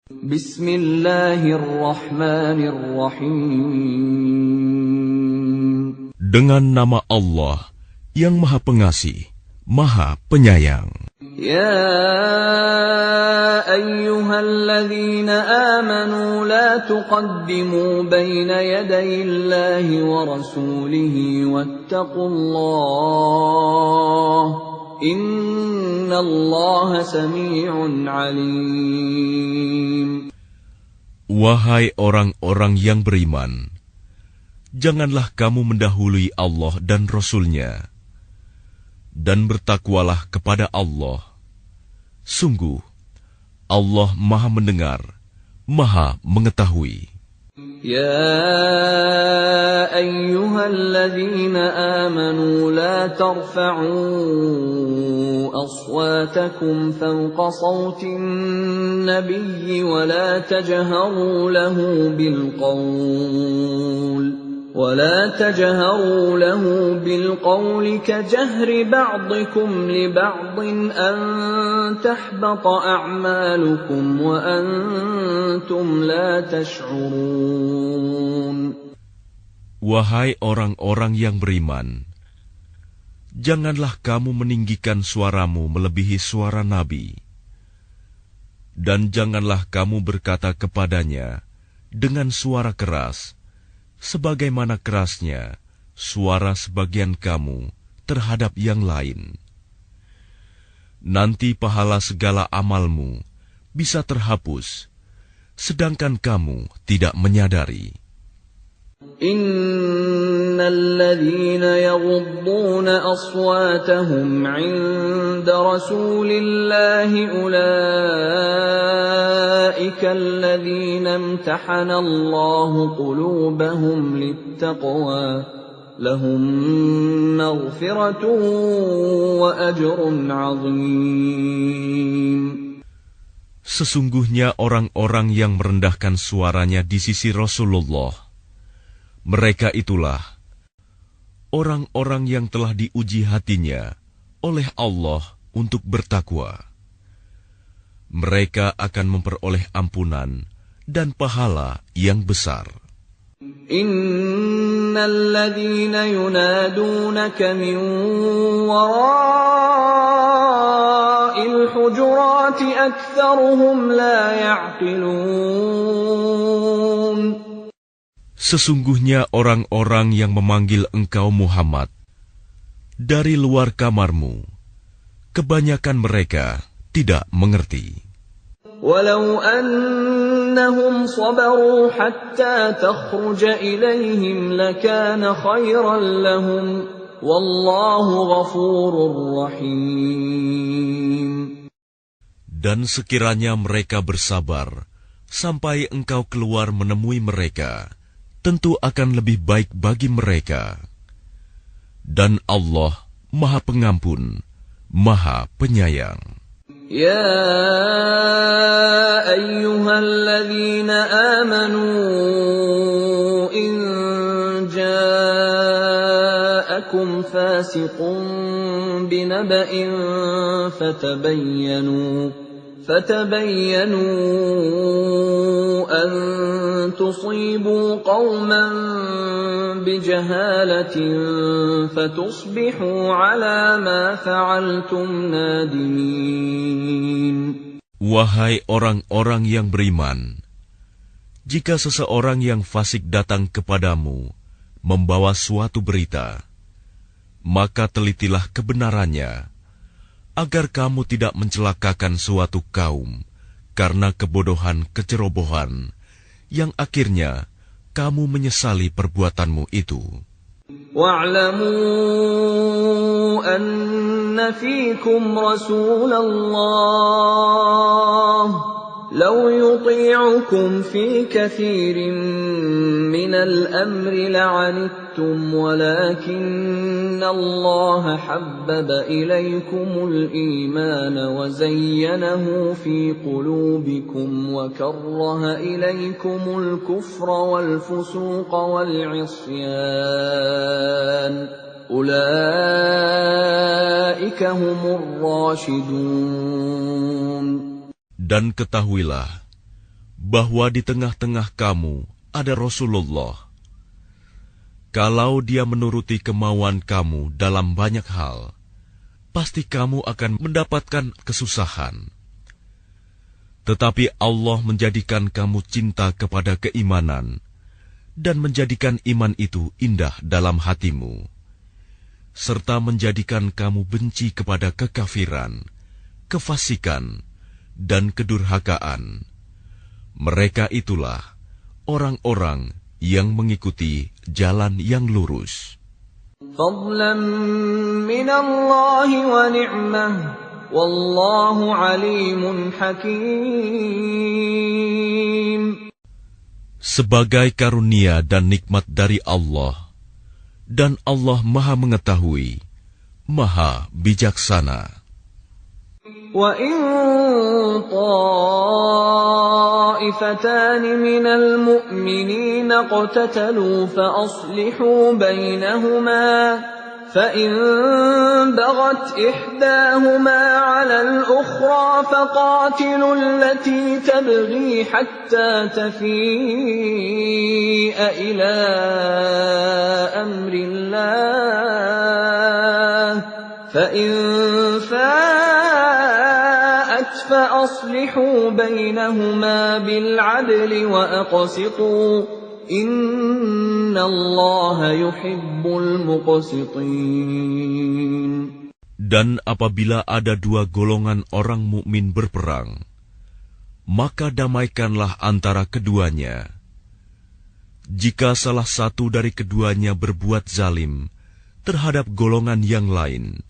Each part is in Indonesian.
Bismillahirrahmanirrahim. Dengan nama Allah yang Maha Pengasih, Maha Penyayang. Ya ayyuhalladzina amanu la tuqaddimu baina yadayillahi wa rasulihi wattaqullah. Innallaha sami'un alim. Wahai orang-orang yang beriman, janganlah kamu mendahului Allah dan Rasul-Nya, dan bertakwalah kepada Allah. Sungguh, Allah Maha Mendengar, Maha Mengetahui. Ya ayyuhalladzina amanu la tarfa'u aswatakum fawqa sawtin nabiyyi wa la tajharu lahu بالقول كجهر بعضكم لبعض أن تحبط أعمالكم وأنتم لا تشعرون. Wahai orang-orang yang beriman, janganlah kamu meninggikan suaramu melebihi suara Nabi, dan janganlah kamu berkata kepadanya dengan suara keras, sebagaimana kerasnya suara sebagian kamu terhadap yang lain. Nanti pahala segala amalmu bisa terhapus, sedangkan kamu tidak menyadari. Innalladzina yaghudduna aswatahum 'inda rasulillahi ulaika alladzina imtahana Allahu qulubahum littaqwa lahum maghfiratun wa ajrun 'azim. Sesungguhnya orang-orang yang merendahkan suaranya di sisi Rasulullah, mereka itulah orang-orang yang telah diuji hatinya oleh Allah untuk bertakwa. Mereka akan memperoleh ampunan dan pahala yang besar. Innalladzina yunadunaka min wara'il hujurati aktsaruhum la ya'qilun. Sesungguhnya orang-orang yang memanggil engkau Muhammad dari luar kamarmu, kebanyakan mereka tidak mengerti. Walau annahum sabaru hatta takhruja ilaihim lakana khairan lahum wallahu ghafurur rahim. Dan sekiranya mereka bersabar sampai engkau keluar menemui mereka, tentu akan lebih baik bagi mereka. Dan Allah Maha Pengampun, Maha Penyayang. Ya ayyuhalladzina amanu in ja'akum fasiqun binaba'in فتبينوا أن تصيبوا قوما بجهالة فتصبحوا على ما فعلتم نادمين. Wahai orang-orang yang beriman, jika seseorang yang fasik datang kepadamu membawa suatu berita, maka telitilah kebenarannya, agar kamu tidak mencelakakan suatu kaum karena kebodohan kecerobohan, yang akhirnya kamu menyesali perbuatanmu itu. Wa'lamu anna fiikum Rasulullah لو يطيعكم في كثير من الأمر لعنتم ولكن الله حبب إليكم الإيمان وزينه في قلوبكم وكره إليكم الكفر والفسوق والعصيان أولئك هم الراشدون. Dan ketahuilah, bahwa di tengah-tengah kamu ada Rasulullah. Kalau dia menuruti kemauan kamu dalam banyak hal, pasti kamu akan mendapatkan kesusahan. Tetapi Allah menjadikan kamu cinta kepada keimanan dan menjadikan iman itu indah dalam hatimu, serta menjadikan kamu benci kepada kekafiran, kefasikan, dan kedurhakaan. Mereka itulah orang-orang yang mengikuti jalan yang lurus. Fadlan minallahi wa ni'mah, wallahu alimun hakim. Sebagai karunia dan nikmat dari Allah, dan Allah Maha Mengetahui, Maha Bijaksana. وَإِن طَائِفَتَانِ مِنَ الْمُؤْمِنِينَ اقْتَتَلُوا فَأَصْلِحُوا بَيْنَهُمَا فَإِن بَغَتْ إِحْدَاهُمَا عَلَى الْأُخْرَى فَقَاتِلُوا الَّتِي تَبْغِي حَتَّى تَفِيءَ إِلَى أَمْرِ اللَّهِ فَإِن فَاءَتْ فَأَصْلِحُوا بَيْنَهُمَا بِالْعَدْلِ وَأَقْسِطُوا إِنَّ اللَّهَ يُحِبُّ الْمُقْسِطِينَ. Dan apabila ada dua golongan orang mukmin berperang, maka damaikanlah antara keduanya. Jika salah satu dari keduanya berbuat zalim terhadap golongan yang lain,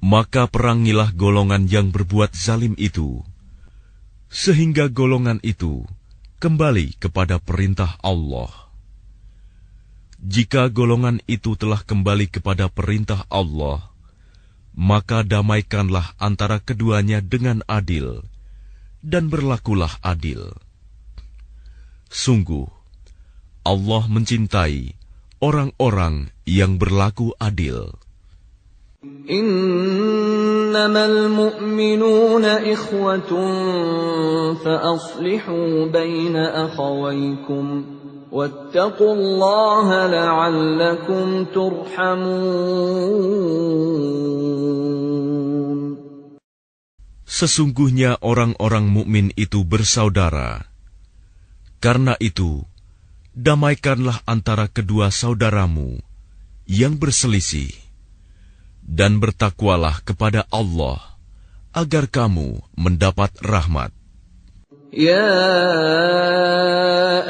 maka perangilah golongan yang berbuat zalim itu, sehingga golongan itu kembali kepada perintah Allah. Jika golongan itu telah kembali kepada perintah Allah, maka damaikanlah antara keduanya dengan adil, dan berlakulah adil. Sungguh, Allah mencintai orang-orang yang berlaku adil. Innamal mu'minuna ikhwatun fa aslihu baina akhawaykum wattaqullaha la'allakum turhamun. Sesungguhnya orang-orang mukmin itu bersaudara. Karena itu, damaikanlah antara kedua saudaramu yang berselisih, dan bertakwalah kepada Allah, agar kamu mendapat rahmat. Ya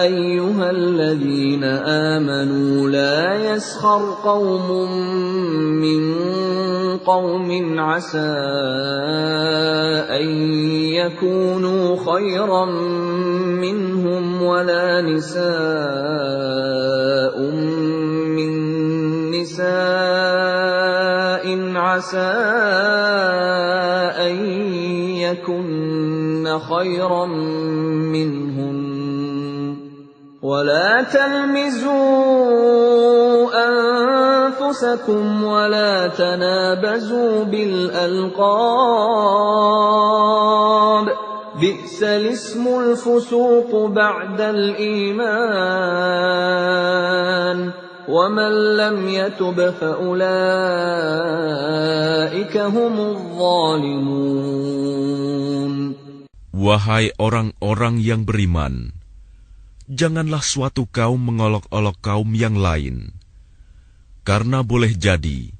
ayyuhalladzina amanu la yaskhar qaumun min qaumin asa an yakunu khayran minhum wala nisa'un min nisa'in asa an yakunna khayran minhun ولا تلمزوا أنفسكم ولا تنابزوا بالألقاب بئس الاسم الفسوق بعد الإيمان ومن لم يتب فأولئك هم الظالمون. Wahai orang-orang yang beriman, janganlah suatu kaum mengolok-olok kaum yang lain, karena boleh jadi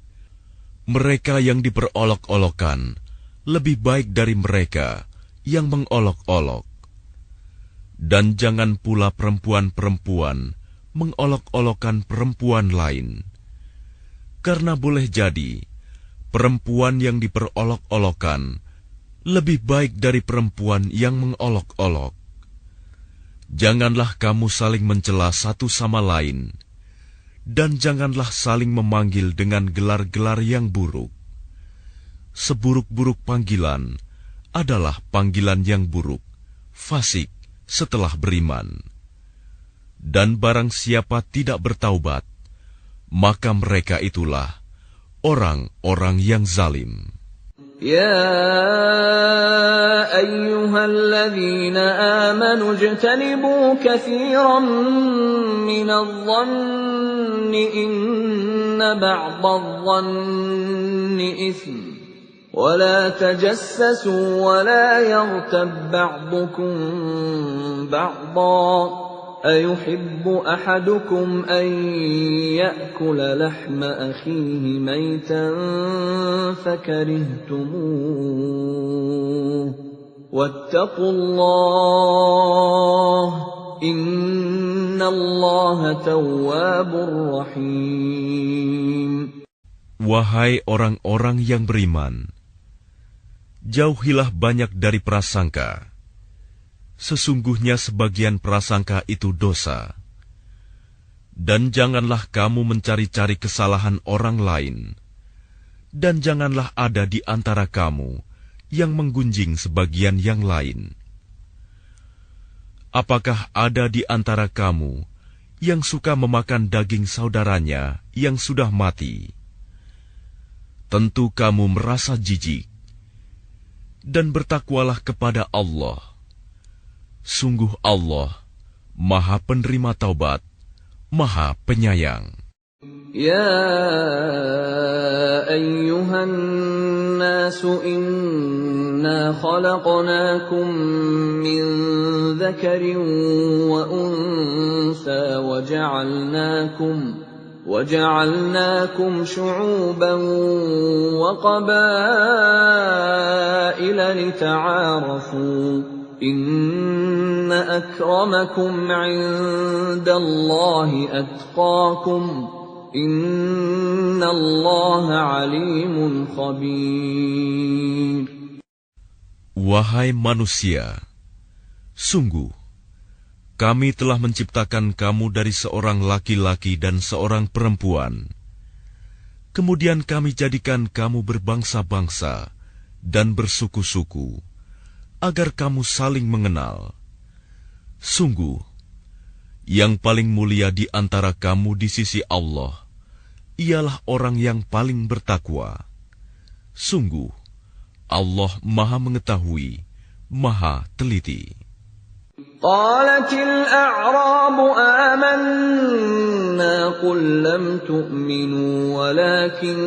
mereka yang diperolok-olokkan lebih baik dari mereka yang mengolok-olok. Dan jangan pula perempuan-perempuan mengolok-olokkan perempuan lain, karena boleh jadi perempuan yang diperolok-olokkan lebih baik dari perempuan yang mengolok-olok. Janganlah kamu saling mencela satu sama lain, dan janganlah saling memanggil dengan gelar-gelar yang buruk. Seburuk-buruk panggilan adalah panggilan yang buruk, fasik setelah beriman. Dan barang siapa tidak bertaubat, maka mereka itulah orang-orang yang zalim. يا أيها الذين آمنوا اجتنبوا كثيرا من الظن إن بعض الظن إثم ولا تجسسوا ولا يغتب بعضكم بعضا أيحب أحدكم أن يأكل لحم أخيه ميتا فكرهتموه واتقوا الله إن الله تواب رحيم. Wahai orang-orang yang beriman, jauhilah banyak dari prasangka. Sesungguhnya sebagian prasangka itu dosa. Dan janganlah kamu mencari-cari kesalahan orang lain. Dan janganlah ada di antara kamu yang menggunjing sebagian yang lain. Apakah ada di antara kamu yang suka memakan daging saudaranya yang sudah mati? Tentu kamu merasa jijik. Dan bertakwalah kepada Allah. Sungguh Allah, Maha Penerima Taubat, Maha Penyayang. يا أيها الناس إنا خلقناكم من ذكر وأنثى وجعلناكم شعوبا وقبائل لتعارفوا إن أكرمكم عند الله أتقاكم إن الله عليم خبير. Wahai manusia, sungguh kami telah menciptakan kamu dari seorang laki-laki dan seorang perempuan. Kemudian kami jadikan kamu berbangsa-bangsa dan bersuku-suku, agar kamu saling mengenal. Sungguh, yang paling mulia di antara kamu di sisi Allah, ialah orang yang paling bertakwa. Sungguh, Allah Maha Mengetahui, Maha Teliti. قالت الأعراب آمنا قل لم تؤمنوا ولكن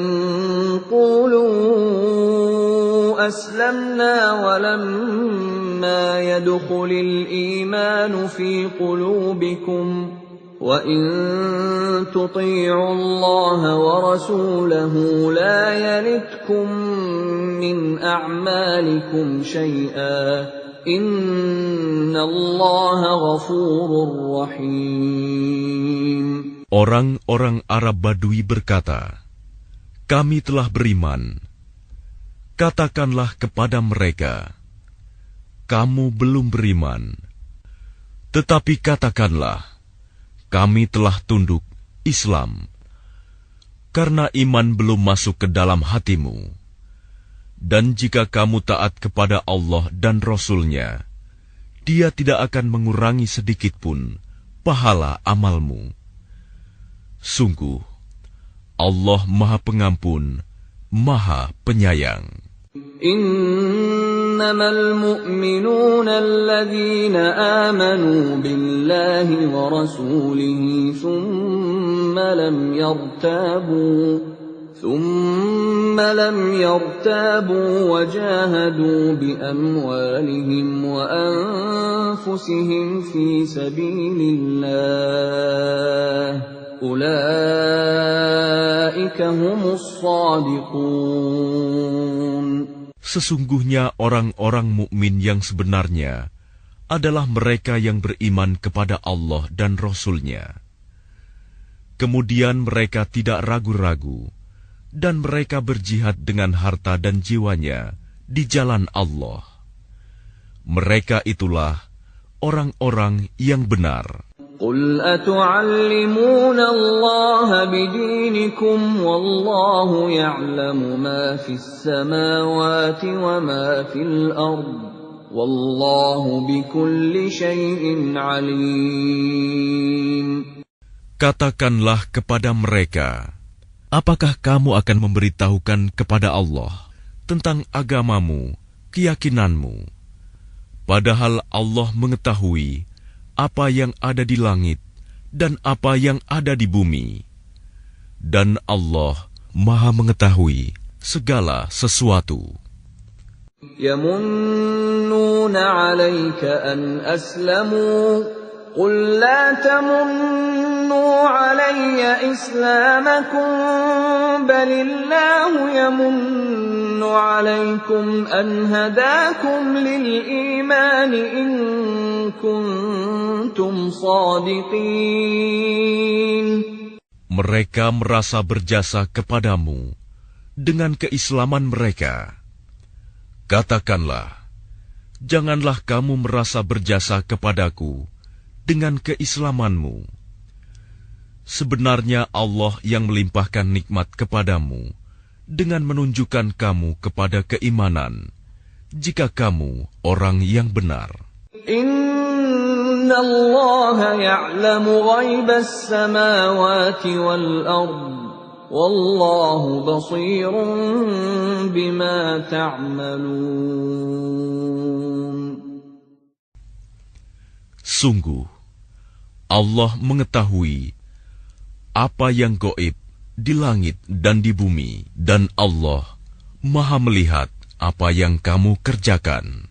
قولوا أسلمنا ولما يدخل الإيمان في قلوبكم وإن تطيعوا الله ورسوله لا يلتكم من أعمالكم شيئا Inna Allah ghafurur rahim. Orang-orang Arab Badui berkata, kami telah beriman. Katakanlah kepada mereka, kamu belum beriman. Tetapi katakanlah, kami telah tunduk Islam, karena iman belum masuk ke dalam hatimu. Dan jika kamu taat kepada Allah dan Rasul-Nya, Dia tidak akan mengurangi sedikitpun pahala amalmu. Sungguh, Allah Maha Pengampun, Maha Penyayang. Innamal mu'minuna alladhina amanu billahi wa rasulihi thumma lam yartabu wajahadu biamwalihim wa anfusihim fi sabilillah ulaika humus shadiqun. Sesungguhnya orang-orang mukmin yang sebenarnya adalah mereka yang beriman kepada Allah dan Rasul-Nya. Kemudian mereka tidak ragu-ragu dan mereka berjihad dengan harta dan jiwanya di jalan Allah. Mereka itulah orang-orang yang benar. Qul atu'allimuna Allah bidinikum wallahu ya'lamu ma fis samawati wa ma fil ard wallahu bikulli syai'in alim. Katakanlah kepada mereka, apakah kamu akan memberitahukan kepada Allah tentang agamamu, keyakinanmu. Padahal Allah mengetahui apa yang ada di langit dan apa yang ada di bumi. Dan Allah Maha mengetahui segala sesuatu. يَمُنُّونَ عَلَيْكَ أَنْ أَسْلَمُوا قُل لَّا تَمُنُّوا عَلَيَّ إِسْلَامَكُم بَلِ اللَّهُ يَمُنُّ عَلَيْكُمْ أَنْ هَدَاكُمْ لِلْإِيمَانِ إِن كُنتُمْ صَادِقِينَ. Mereka merasa berjasa kepadamu dengan keislaman mereka. Katakanlah, janganlah kamu merasa berjasa kepadaku dengan keislamanmu. Sebenarnya Allah yang melimpahkan nikmat kepadamu dengan menunjukkan kamu kepada keimanan, jika kamu orang yang benar. Inna Allah ya'lamu ghaibas samawati wal ard. Wallahu basirun bima ta'malun. Sungguh, Allah mengetahui apa yang gaib di langit dan di bumi, dan Allah Maha melihat apa yang kamu kerjakan.